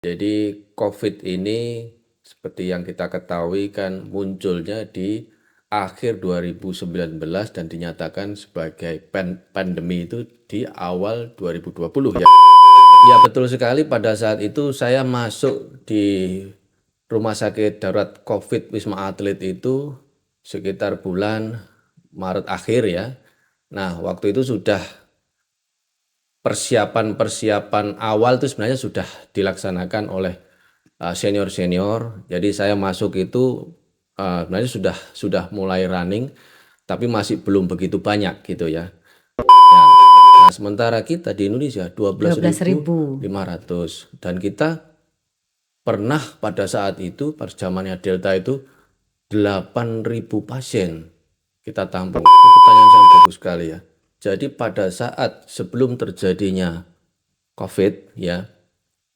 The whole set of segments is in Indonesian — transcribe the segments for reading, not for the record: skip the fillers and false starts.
Jadi COVID ini seperti yang kita ketahui kan munculnya di akhir 2019 dan dinyatakan sebagai pandemi itu di awal 2020 ya. Ya betul sekali, pada saat itu saya masuk di rumah sakit darurat COVID Wisma Atlet itu sekitar bulan Maret akhir ya. Nah waktu itu sudah persiapan awal itu sebenarnya sudah dilaksanakan oleh senior-senior. Jadi saya masuk itu sebenarnya sudah mulai running, tapi masih belum begitu banyak gitu ya. Nah, sementara kita di Indonesia 12.000. 12.500 dan kita pernah pada saat itu pada zamannya Delta itu 8.000 pasien kita tampung. Itu pertanyaan yang bagus sekali ya. Jadi pada saat sebelum terjadinya COVID ya,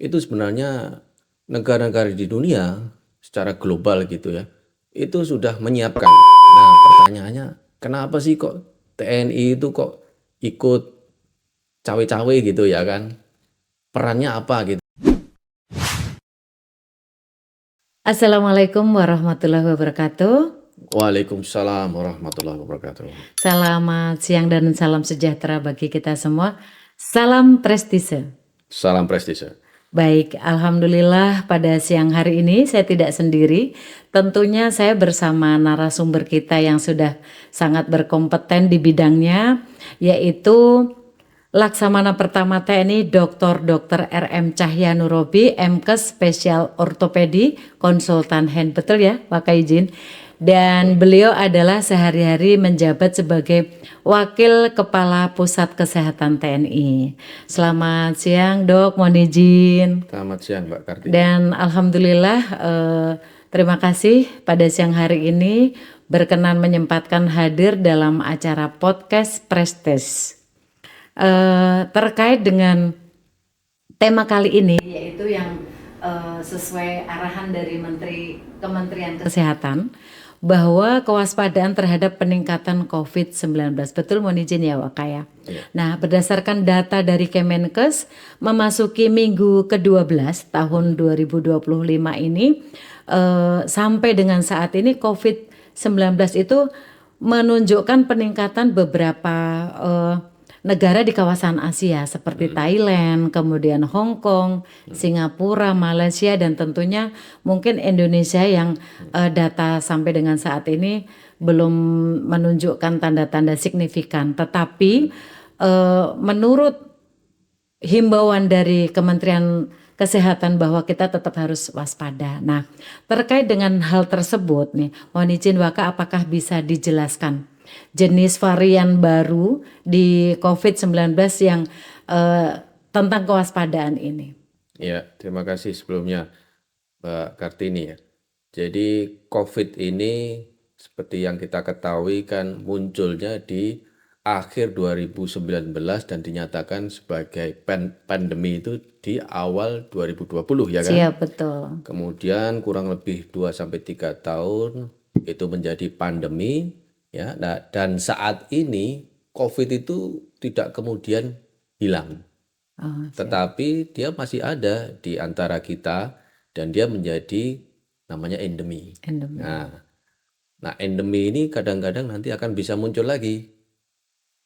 itu sebenarnya negara-negara di dunia secara global gitu ya, itu sudah menyiapkan. Nah pertanyaannya, kenapa sih kok TNI itu kok ikut cawe-cawe gitu ya kan? Perannya apa gitu? Assalamualaikum warahmatullahi wabarakatuh. Waalaikumsalam warahmatullahi wabarakatuh. Selamat siang dan salam sejahtera bagi kita semua. Salam prestise. Salam prestise. Baik, alhamdulillah pada siang hari ini saya tidak sendiri. Tentunya saya bersama narasumber kita yang sudah sangat berkompeten di bidangnya, yaitu Laksamana Pertama TNI Dr. RM Cahyanurobi, MKes Spesial Ortopedi, Konsultan Hand. Betul ya, Pak Izin? Dan beliau adalah sehari-hari menjabat sebagai Wakil Kepala Pusat Kesehatan TNI. Selamat siang Dok, mohon izin. Selamat siang Mbak Kartini. Dan alhamdulillah terima kasih pada siang hari ini berkenan menyempatkan hadir dalam acara podcast Prestes. Terkait dengan tema kali ini, yaitu yang sesuai arahan dari Kementerian Kesehatan, bahwa kewaspadaan terhadap peningkatan COVID-19. Betul, mohon izin ya Wakaya. Iya. Nah, berdasarkan data dari Kemenkes, memasuki minggu ke-12 tahun 2025 ini, sampai dengan saat ini COVID-19 itu menunjukkan peningkatan beberapa negara di kawasan Asia seperti Thailand, kemudian Hong Kong, Singapura, Malaysia, dan tentunya mungkin Indonesia yang data sampai dengan saat ini belum menunjukkan tanda-tanda signifikan. Tetapi menurut himbauan dari Kementerian Kesehatan bahwa kita tetap harus waspada. Nah, terkait dengan hal tersebut nih, mohon izin Waka, apakah bisa dijelaskan jenis varian baru di COVID-19 yang tentang kewaspadaan ini? Ya, terima kasih sebelumnya Mbak Kartini ya. Jadi COVID ini seperti yang kita ketahui kan munculnya di akhir 2019 dan dinyatakan sebagai pandemi itu di awal 2020 ya kan. Siap, betul. Kemudian kurang lebih 2-3 tahun itu menjadi pandemi ya. Nah, dan saat ini COVID itu tidak kemudian hilang. Oh, Tetapi dia masih ada di antara kita dan dia menjadi namanya endemi. endemi. Nah, endemi ini kadang-kadang nanti akan bisa muncul lagi.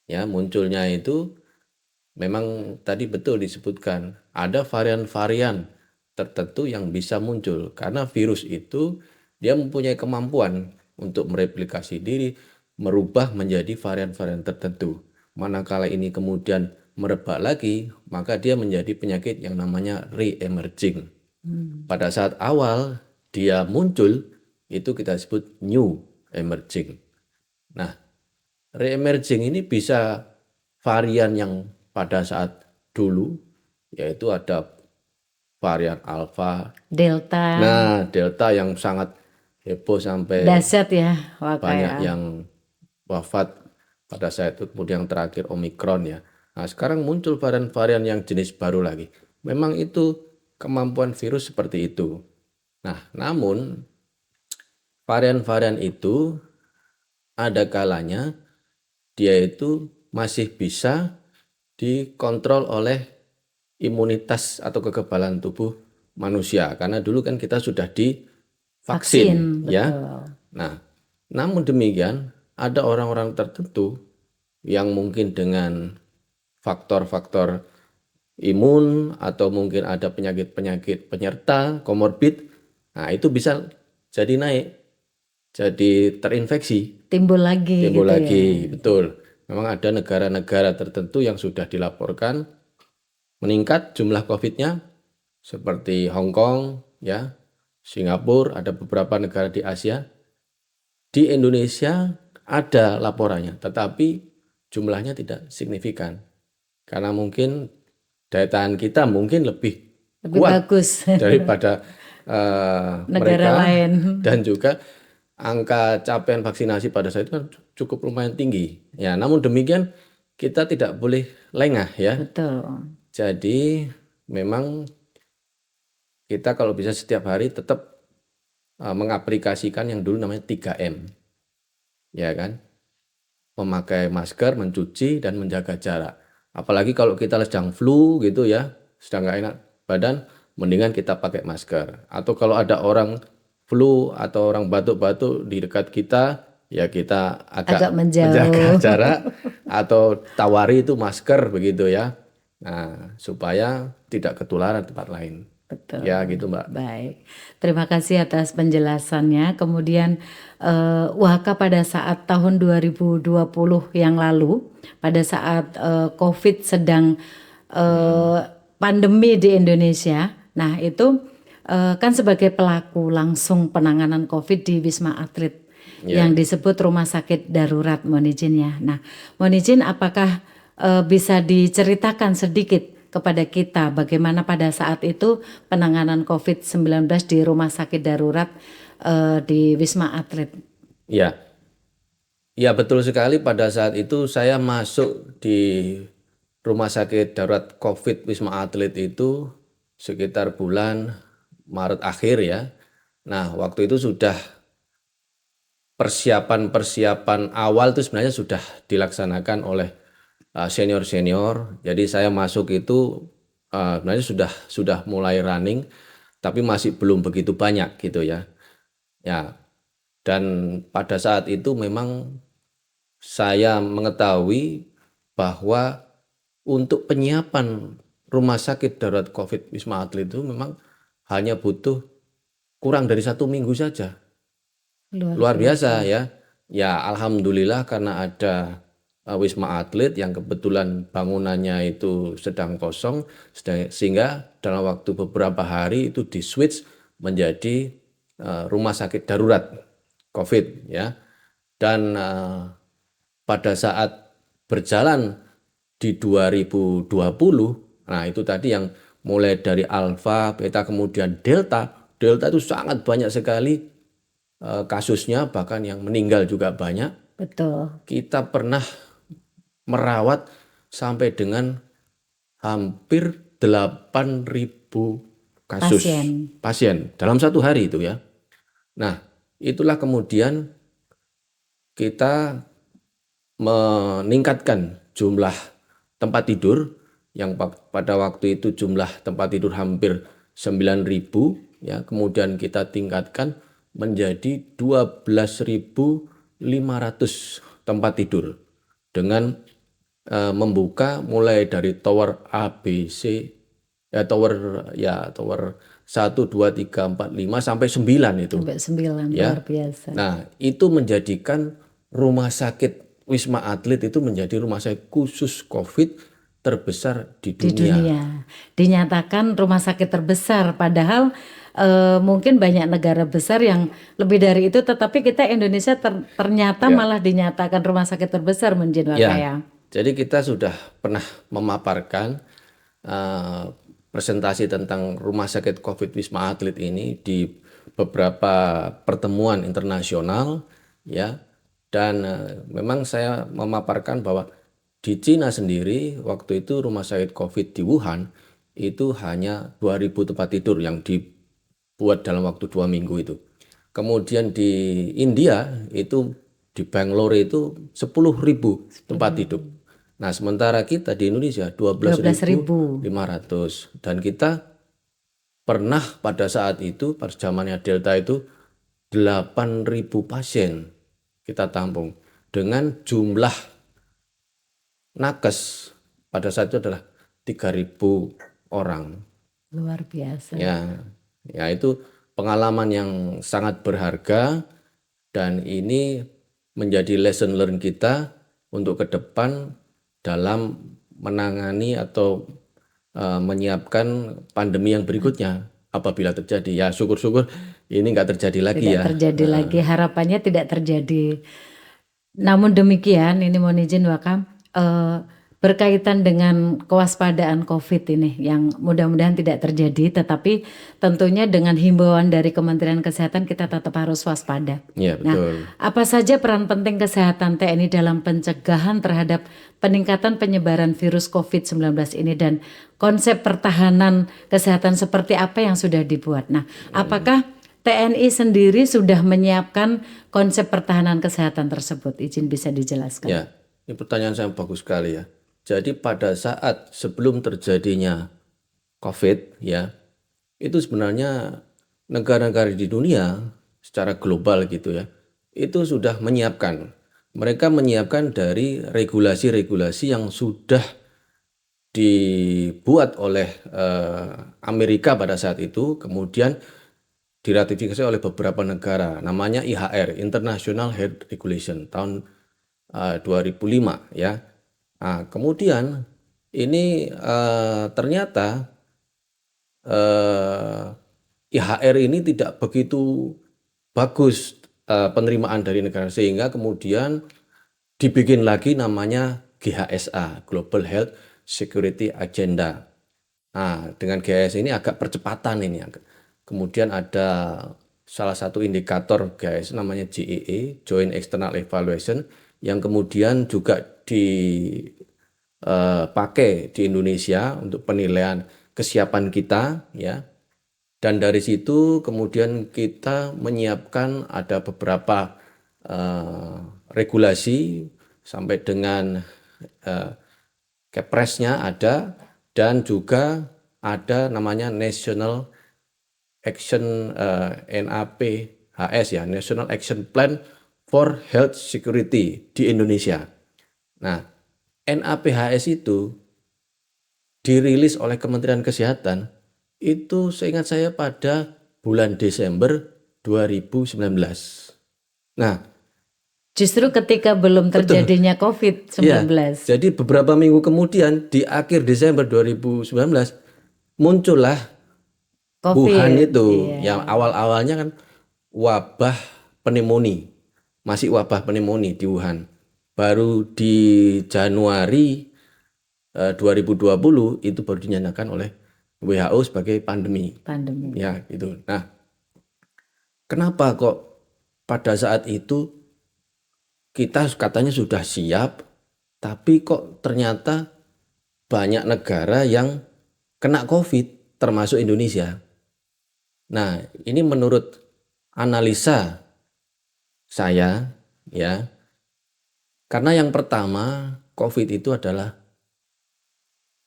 Ya, munculnya itu memang tadi betul disebutkan ada varian-varian tertentu yang bisa muncul karena virus itu dia mempunyai kemampuan untuk mereplikasi diri, merubah menjadi varian-varian tertentu. Manakala ini kemudian merebak lagi, maka dia menjadi penyakit yang namanya re-emerging. Pada saat awal dia muncul, itu kita sebut new emerging. Nah, re-emerging ini bisa varian yang pada saat dulu, yaitu ada varian alfa, Delta, nah delta yang sangat heboh sampai dahsyat ya Waka banyak ya. yang wafat pada saat itu, kemudian yang terakhir Omikron ya. Nah sekarang muncul varian-varian yang jenis baru lagi. Memang itu kemampuan virus seperti itu. Nah namun varian-varian itu ada kalanya dia itu masih bisa dikontrol oleh imunitas atau kekebalan tubuh manusia karena dulu kan kita sudah divaksin Vaksin, ya. betul. Nah, namun demikian ada orang-orang tertentu yang mungkin dengan faktor-faktor imun atau mungkin ada penyakit-penyakit penyerta komorbid, nah itu bisa jadi naik, jadi terinfeksi, Timbul lagi timbul gitu ya. lagi, betul. Memang ada negara-negara tertentu yang sudah dilaporkan meningkat jumlah COVID-nya seperti Hong Kong, ya, Singapura, ada beberapa negara di Asia. Di Indonesia ada laporannya, tetapi jumlahnya tidak signifikan. Karena mungkin daya tahan kita mungkin lebih Lebih kuat bagus daripada negara mereka, lain. dan juga angka capaian vaksinasi pada saat itu kan cukup lumayan tinggi. Ya, namun demikian kita tidak boleh lengah ya. Betul. Jadi memang kita kalau bisa setiap hari tetap mengaplikasikan yang dulu namanya 3M. Ya kan? Memakai masker, mencuci, dan menjaga jarak. Apalagi kalau kita sedang flu gitu ya, sedang nggak enak badan, mendingan kita pakai masker. Atau kalau ada orang flu atau orang batuk-batuk di dekat kita, ya kita Agak agak menjaga menjauh. jarak atau tawari itu masker begitu ya. Nah, supaya tidak ketularan tempat lain. Betul. Ya gitu Mbak. Baik. Terima kasih atas penjelasannya. Kemudian Waka pada saat tahun 2020 yang lalu, pada saat COVID sedang pandemi di Indonesia. Nah, itu kan sebagai pelaku langsung penanganan COVID di Wisma Atlet yang disebut Rumah Sakit Darurat, mohon izin ya. Nah, mohon izin apakah bisa diceritakan sedikit kepada kita bagaimana pada saat itu penanganan COVID-19 di Rumah Sakit Darurat di Wisma Atlet? Ya, ya betul sekali. Pada saat itu saya masuk di Rumah Sakit Darurat COVID Wisma Atlet itu sekitar bulan Maret akhir ya. Nah, waktu itu sudah persiapan-persiapan awal itu sebenarnya sudah dilaksanakan oleh senior-senior. Jadi saya masuk itu sebenarnya sudah mulai running, tapi masih belum begitu banyak gitu ya. Ya, dan pada saat itu memang saya mengetahui bahwa untuk penyiapan rumah sakit darurat COVID Wisma Atlet itu memang hanya butuh kurang dari 1 minggu saja. Luar biasa ya. Ya alhamdulillah karena ada Wisma Atlet yang kebetulan bangunannya itu sedang kosong, sehingga dalam waktu beberapa hari itu di-switch menjadi rumah sakit darurat COVID ya. Dan pada saat berjalan di 2020, nah itu tadi yang mulai dari alfa, beta, kemudian delta. Delta itu sangat banyak sekali kasusnya, bahkan yang meninggal juga banyak. Betul. Kita pernah merawat sampai dengan hampir 8.000 kasus pasien dalam satu hari itu ya. Nah, itulah kemudian kita meningkatkan jumlah tempat tidur yang pada waktu itu jumlah tempat tidur hampir 9.000 ya, kemudian kita tingkatkan menjadi 12.500 tempat tidur dengan membuka mulai dari tower A, B, C, tower 1, 2, 3, 4, 5 sampai 9 itu. Sampai 9, ya. luar biasa. Nah, itu menjadikan rumah sakit Wisma Atlet itu menjadi rumah sakit khusus COVID terbesar di dunia. Dinyatakan rumah sakit terbesar, padahal mungkin banyak negara besar yang lebih dari itu, tetapi kita Indonesia ternyata malah dinyatakan rumah sakit terbesar, Munjin Wakaya. Jadi kita sudah pernah memaparkan presentasi tentang rumah sakit COVID Wisma Atlet ini di beberapa pertemuan internasional ya, dan memang saya memaparkan bahwa di Cina sendiri waktu itu rumah sakit COVID di Wuhan itu hanya 2.000 tempat tidur yang dibuat dalam waktu 2 minggu itu. Kemudian di India itu di Bangalore itu 10.000 tempat tidur. Nah, sementara kita di Indonesia 12.500 dan kita pernah pada saat itu, pada zamannya Delta itu 8.000 pasien kita tampung dengan jumlah nakes pada saat itu adalah 3.000 orang. Luar biasa. Ya itu pengalaman yang sangat berharga dan ini menjadi lesson learn kita untuk ke depan dalam menangani atau menyiapkan pandemi yang berikutnya apabila terjadi. Ya syukur-syukur ini nggak terjadi lagi Tidak ya. terjadi lagi, harapannya tidak terjadi. Namun demikian, ini mohon izin Wakam, berkaitan dengan kewaspadaan COVID ini yang mudah-mudahan tidak terjadi, tetapi tentunya dengan himbauan dari Kementerian Kesehatan kita tetap harus waspada. Ya betul. Apa saja peran penting kesehatan TNI dalam pencegahan terhadap peningkatan penyebaran virus COVID-19 ini dan konsep pertahanan kesehatan seperti apa yang sudah dibuat? Nah, apakah TNI sendiri sudah menyiapkan konsep pertahanan kesehatan tersebut? Izin bisa dijelaskan. Ya, ini pertanyaan yang bagus sekali ya. Jadi pada saat sebelum terjadinya COVID ya, itu sebenarnya negara-negara di dunia secara global gitu ya, itu sudah menyiapkan. Mereka menyiapkan dari regulasi-regulasi yang sudah dibuat oleh Amerika pada saat itu, kemudian diratifikasi oleh beberapa negara, namanya IHR, International Health Regulation, tahun 2005 ya. Nah, kemudian ini ternyata IHR ini tidak begitu bagus penerimaan dari negara sehingga kemudian dibikin lagi namanya GHSA, Global Health Security Agenda. Nah, dengan GHS ini agak percepatan ini. Kemudian ada salah satu indikator GHS namanya JEE, Joint External Evaluation, yang kemudian juga dipakai di Indonesia untuk penilaian kesiapan kita ya. Dan dari situ kemudian kita menyiapkan ada beberapa regulasi sampai dengan Kepresnya ada dan juga ada namanya National Action NAPHS ya, National Action Plan for Health Security di Indonesia. Nah, NAPHS itu dirilis oleh Kementerian Kesehatan itu seingat saya pada bulan Desember 2019. Nah, justru ketika belum terjadinya COVID-19. ya, jadi beberapa minggu kemudian di akhir Desember 2019 muncullah COVID, Wuhan itu iya. yang awal-awalnya kan wabah pneumonia, masih wabah pneumonia di Wuhan. Baru di Januari 2020 itu baru dinyatakan oleh WHO sebagai pandemi. Ya, gitu. Nah, kenapa kok pada saat itu kita katanya sudah siap, tapi kok ternyata banyak negara yang kena COVID, termasuk Indonesia. Nah, ini menurut analisa saya ya, karena yang pertama COVID itu adalah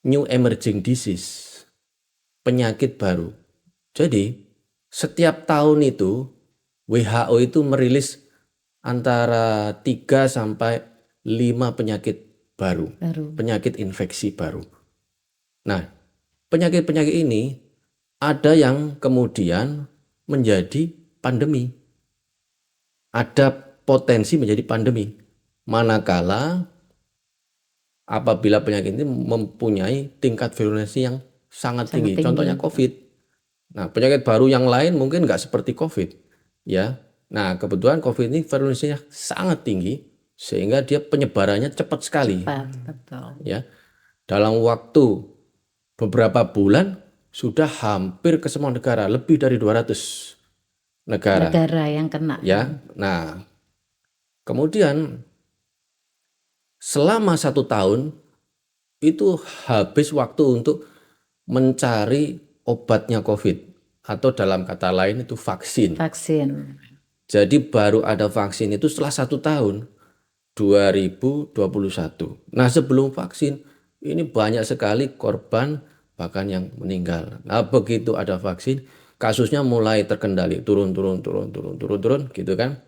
new emerging disease, penyakit baru. Jadi setiap tahun itu WHO itu merilis antara 3 sampai 5 penyakit baru, penyakit infeksi baru. Nah, penyakit-penyakit ini ada yang kemudian menjadi pandemi. Ada potensi menjadi pandemi. Manakala apabila penyakit ini mempunyai tingkat virulensi yang sangat tinggi. Contohnya COVID. Nah, penyakit baru yang lain mungkin nggak seperti COVID. Ya. Nah, kebetulan COVID ini virulensinya sangat tinggi sehingga dia penyebarannya cepat sekali. Betul. Ya. Dalam waktu beberapa bulan sudah hampir ke semua negara, lebih dari 200 negara yang kena. Ya, nah kemudian selama 1 tahun itu habis waktu untuk mencari obatnya COVID atau dalam kata lain itu vaksin. Jadi baru ada vaksin itu setelah 1 tahun 2021. Nah sebelum vaksin ini banyak sekali korban bahkan yang meninggal. Nah, begitu ada vaksin, kasusnya mulai terkendali, turun gitu kan.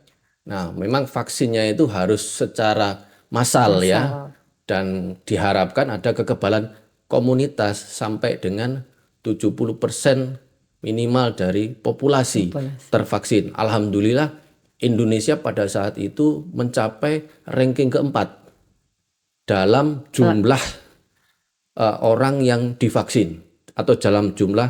Nah, memang vaksinnya itu harus secara massal ya, Massal. dan diharapkan ada kekebalan komunitas sampai dengan 70% minimal dari populasi Populasi. tervaksin. Alhamdulillah Indonesia pada saat itu mencapai ranking keempat dalam jumlah orang yang divaksin atau dalam jumlah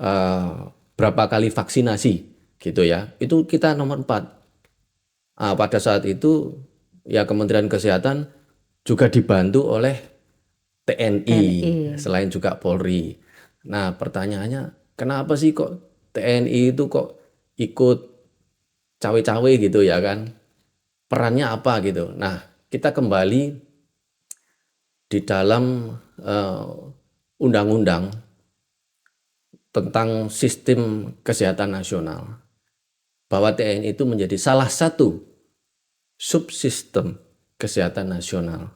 eh, berapa kali vaksinasi gitu ya. Itu kita nomor 4. Pada saat itu ya Kementerian Kesehatan juga dibantu oleh TNI TNI. selain juga Polri. Nah, pertanyaannya kenapa sih kok TNI itu kok ikut cawe-cawe gitu ya kan? Perannya apa gitu. Nah, kita kembali di dalam undang-undang tentang sistem kesehatan nasional bahwa TNI itu menjadi salah satu subsistem kesehatan nasional.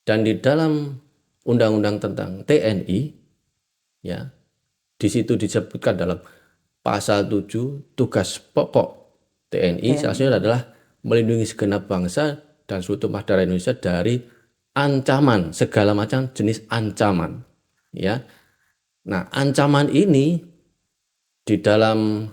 Dan di dalam undang-undang tentang TNI ya, di situ disebutkan dalam pasal 7 tugas pokok TNI salah satunya adalah melindungi segenap bangsa dan seutuh darah Indonesia dari ancaman, segala macam jenis ancaman ya. Nah, ancaman ini di dalam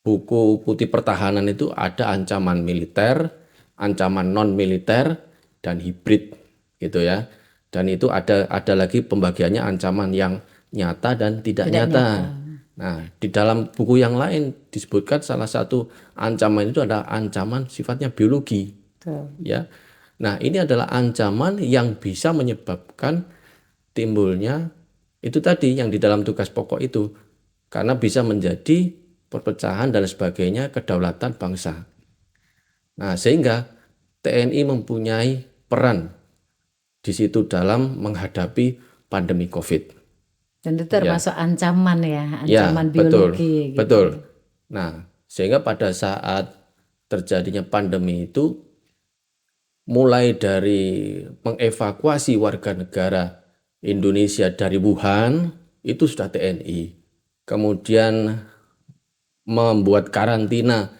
buku putih pertahanan itu ada ancaman militer, ancaman non militer, dan hibrid gitu ya. Dan itu ada lagi pembagiannya ancaman yang nyata dan tidak nyata. Nah, di dalam buku yang lain disebutkan salah satu ancaman itu adalah ancaman sifatnya biologi. Betul. Ya. Nah, ini adalah ancaman yang bisa menyebabkan timbulnya itu tadi yang di dalam tugas pokok itu, karena bisa menjadi perpecahan dan sebagainya kedaulatan bangsa. Nah, sehingga TNI mempunyai peran di situ dalam menghadapi pandemi COVID. Dan itu termasuk ancaman ya, Ya, ancaman betul, biologi gitu. betul. Nah, sehingga pada saat terjadinya pandemi itu, mulai dari mengevakuasi warga negara Indonesia dari Wuhan, itu sudah TNI. Kemudian membuat karantina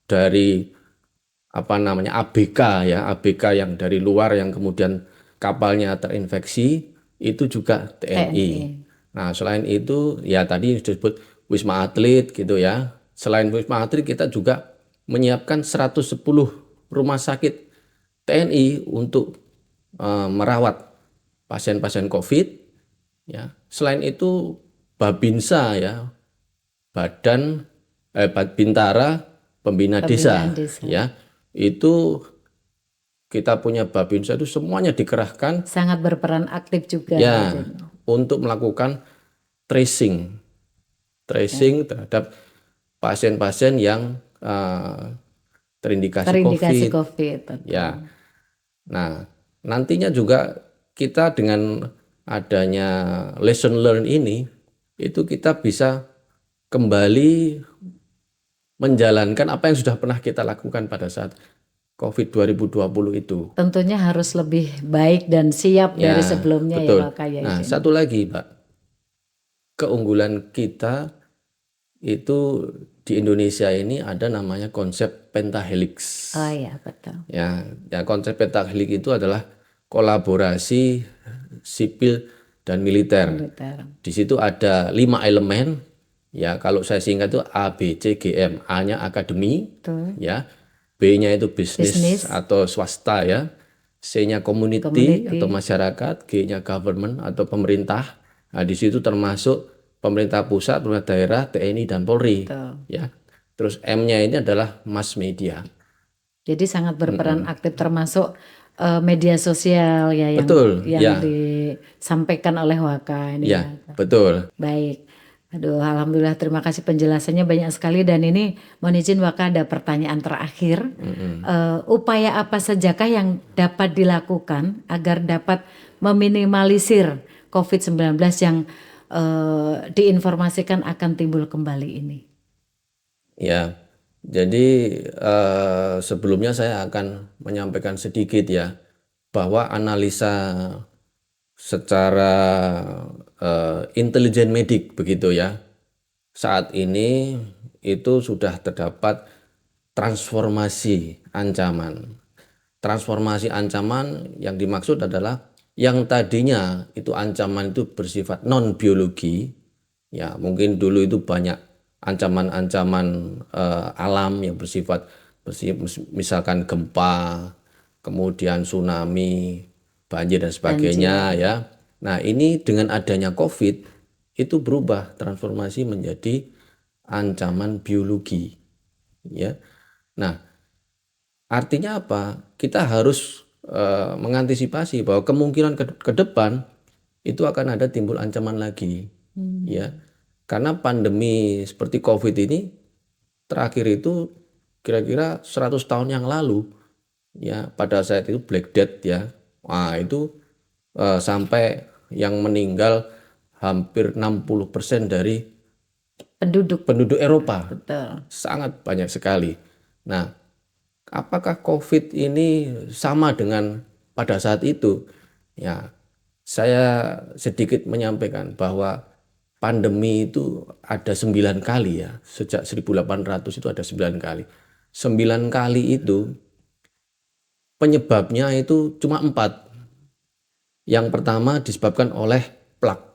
dari ABK ya, ABK yang dari luar yang kemudian kapalnya terinfeksi, itu juga TNI. Nah, selain itu ya tadi disebut Wisma Atlet gitu ya. Selain Wisma Atlet kita juga menyiapkan 110 rumah sakit TNI untuk merawat pasien-pasien COVID ya. Selain itu Babinsa ya, Bintara Pembina Desa Pembinaan desa. ya. Itu kita punya Babinsa itu semuanya dikerahkan Sangat berperan aktif juga. ya untuk melakukan tracing terhadap pasien-pasien yang terindikasi Terindikasi COVID. COVID. Betul. Ya. Nah, nantinya juga kita dengan adanya lesson learn ini, itu kita bisa kembali menjalankan apa yang sudah pernah kita lakukan pada saat COVID 2020 itu. Tentunya harus lebih baik dan siap Ya, dari sebelumnya betul. ya Pak Kaya. Nah, satu lagi, Pak. Keunggulan kita itu di Indonesia ini ada namanya konsep pentahelix. Oh ya, betul. Ya, konsep pentahelix itu adalah kolaborasi sipil dan militer. Di situ ada 5 elemen. Ya, kalau saya singkat itu A, B, C, G, M. A-nya akademi, Betul. ya. B-nya itu bisnis atau swasta ya. C-nya community atau masyarakat, G-nya government atau pemerintah. Nah, di situ termasuk pemerintah pusat, pemerintah daerah, TNI dan Polri. Betul. Ya. Terus M-nya ini adalah mass media. Jadi sangat berperan aktif termasuk media sosial ya yang Betul, ya. disampaikan oleh Waka ini Ya, betul. Baik. Aduh, alhamdulillah terima kasih penjelasannya banyak sekali dan ini mohon izin Waka ada pertanyaan terakhir. Upaya apa sajakah yang dapat dilakukan agar dapat meminimalisir COVID-19 yang diinformasikan akan timbul kembali ini? Ya, jadi sebelumnya saya akan menyampaikan sedikit ya bahwa analisa secara intelijen medik begitu ya. Saat ini itu sudah terdapat transformasi ancaman. Transformasi ancaman yang dimaksud adalah yang tadinya itu ancaman itu bersifat non biologi, ya mungkin dulu itu banyak ancaman-ancaman alam yang misalkan gempa, kemudian tsunami, banjir dan sebagainya ya. Nah, ini dengan adanya COVID itu berubah transformasi menjadi ancaman biologi ya. Nah, artinya apa? Kita harus mengantisipasi bahwa kemungkinan ke depan itu akan ada timbul ancaman lagi ya. Karena pandemi seperti COVID ini terakhir itu kira-kira 100 tahun yang lalu ya, pada saat itu Black Death ya. Wah, itu sampai yang meninggal hampir 60% dari penduduk Eropa. Betul. Sangat banyak sekali. Nah, apakah COVID ini sama dengan pada saat itu? Ya, saya sedikit menyampaikan bahwa pandemi itu ada 9 kali ya. Sejak 1800 itu ada 9 kali. 9 kali itu penyebabnya itu cuma 4. Yang pertama disebabkan oleh plak.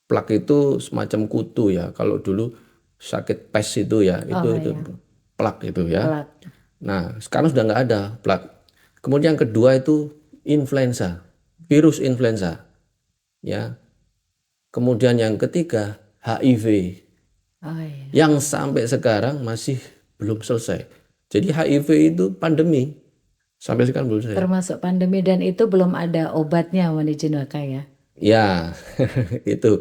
Plak itu semacam kutu ya. Kalau dulu sakit pes itu ya, itu plak itu ya. Nah, sekarang sudah nggak ada plak. Kemudian yang kedua itu influenza, virus influenza. Ya. Kemudian yang ketiga HIV. Yang sampai sekarang masih belum selesai. Jadi HIV itu pandemi. Sampai sekarang belum selesai. Termasuk pandemi dan itu belum ada obatnya Wani Junaka ya. Ya, itu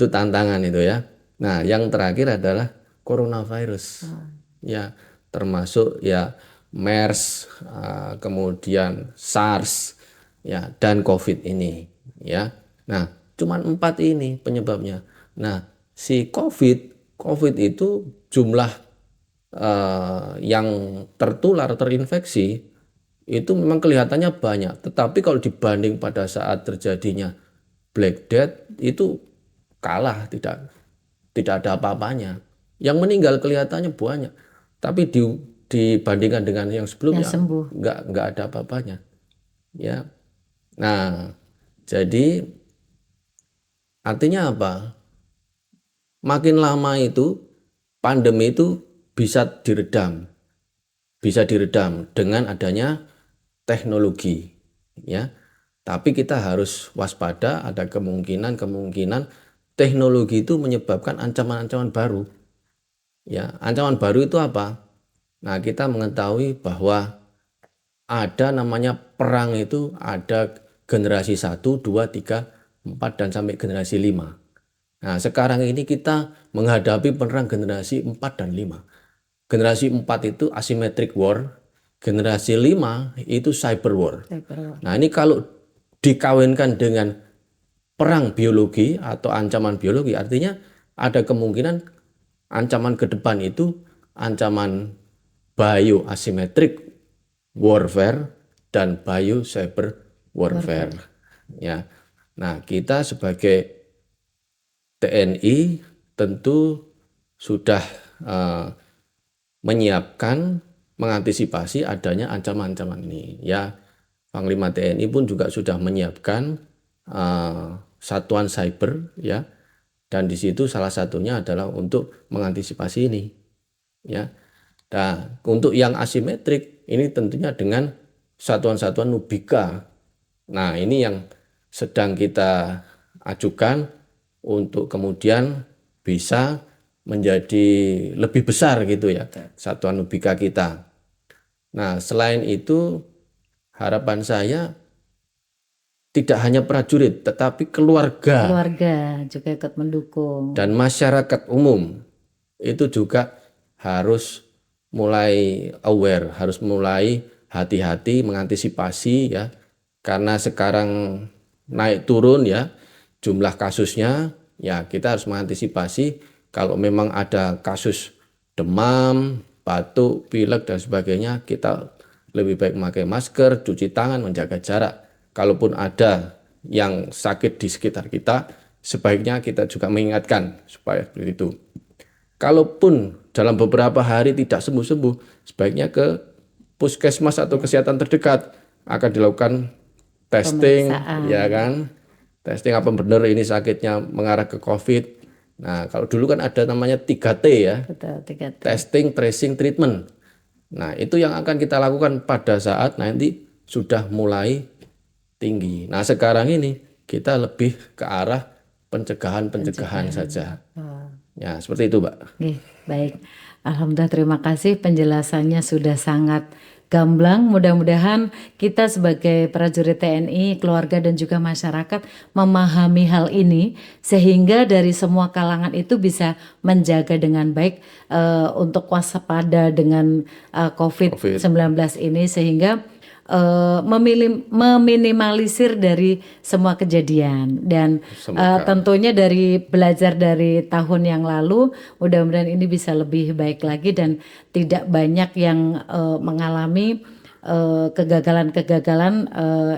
tantangan itu ya. Nah, yang terakhir adalah coronavirus. Ya, termasuk ya MERS, kemudian SARS, ya dan COVID ini, ya. Nah, cuman 4 ini penyebabnya. Nah, si COVID itu jumlah yang tertular, terinfeksi itu memang kelihatannya banyak. Tetapi kalau dibanding pada saat terjadinya Black Death itu kalah, tidak ada apa-apanya. Yang meninggal kelihatannya banyak, tapi dibandingkan dengan yang sebelumnya nggak ada apa-apanya. Ya, nah jadi artinya apa? Makin lama itu pandemi itu bisa diredam dengan adanya teknologi, ya. Tapi kita harus waspada, ada kemungkinan teknologi itu menyebabkan ancaman-ancaman baru. Ya, ancaman baru itu apa? Nah, kita mengetahui bahwa ada namanya perang itu ada generasi 1, 2, 3, 4 dan sampai generasi 5. Nah, sekarang ini kita menghadapi perang generasi 4 dan 5. Generasi 4 itu asymmetric war, generasi 5 itu cyber war. Nah, ini kalau dikawinkan dengan perang biologi atau ancaman biologi, artinya ada kemungkinan ancaman ke depan itu ancaman bioasymmetric warfare dan bio-cyber warfare. Ya. Nah, kita sebagai TNI tentu sudah menyiapkan, mengantisipasi adanya ancaman-ancaman ini. Ya, Panglima TNI pun juga sudah menyiapkan satuan cyber, ya, dan di situ salah satunya adalah untuk mengantisipasi ini, ya. Nah, untuk yang asimetrik ini tentunya dengan satuan-satuan Nubika. Nah, ini yang sedang kita ajukan untuk kemudian bisa menjadi lebih besar gitu ya, satuan Nubika kita. Nah, selain itu harapan saya tidak hanya prajurit, tetapi keluarga juga ikut mendukung. Dan masyarakat umum itu juga harus mulai aware, harus mulai hati-hati mengantisipasi ya. Karena sekarang naik turun ya jumlah kasusnya, ya kita harus mengantisipasi kalau memang ada kasus demam, batuk, pilek dan sebagainya, kita lebih baik memakai masker, cuci tangan, menjaga jarak. Kalaupun ada yang sakit di sekitar kita, sebaiknya kita juga mengingatkan supaya seperti itu. Kalaupun dalam beberapa hari tidak sembuh-sembuh, sebaiknya ke puskesmas atau kesehatan terdekat, akan dilakukan testing, Pemeriksaan. ya kan? Testing apa benar ini sakitnya mengarah ke COVID. Nah, kalau dulu kan ada namanya 3T ya, Betul, 3T. testing, tracing, treatment. Nah, itu yang akan kita lakukan pada saat nanti sudah mulai tinggi. Nah, sekarang ini kita lebih ke arah pencegahan saja. Oh. Ya, seperti itu, Mbak. Oke, baik. Alhamdulillah, terima kasih, penjelasannya sudah sangat gamblang. Mudah-mudahan kita sebagai prajurit TNI, keluarga dan juga masyarakat memahami hal ini sehingga dari semua kalangan itu bisa menjaga dengan baik untuk waspada dengan COVID-19 ini sehingga meminimalisir dari semua kejadian dan tentunya dari belajar dari tahun yang lalu, mudah-mudahan ini bisa lebih baik lagi dan tidak banyak yang mengalami kegagalan-kegagalan,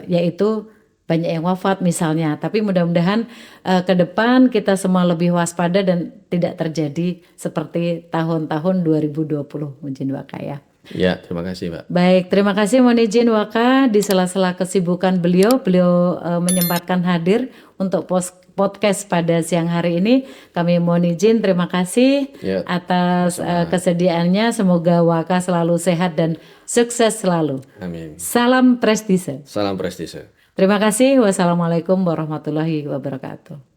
yaitu banyak yang wafat misalnya. Tapi mudah-mudahan ke depan kita semua lebih waspada dan tidak terjadi seperti tahun-tahun 2020 mungkin Waka ya. Ya, terima kasih, Mbak. Baik, terima kasih mohon izin Waka, di sela-sela kesibukan beliau menyempatkan hadir untuk podcast pada siang hari ini. Kami mohon izin terima kasih Ya, atas kesediaannya. Semoga Waka selalu sehat dan sukses selalu. amin. Salam prestise. Salam prestise. Terima kasih. Wassalamualaikum warahmatullahi wabarakatuh.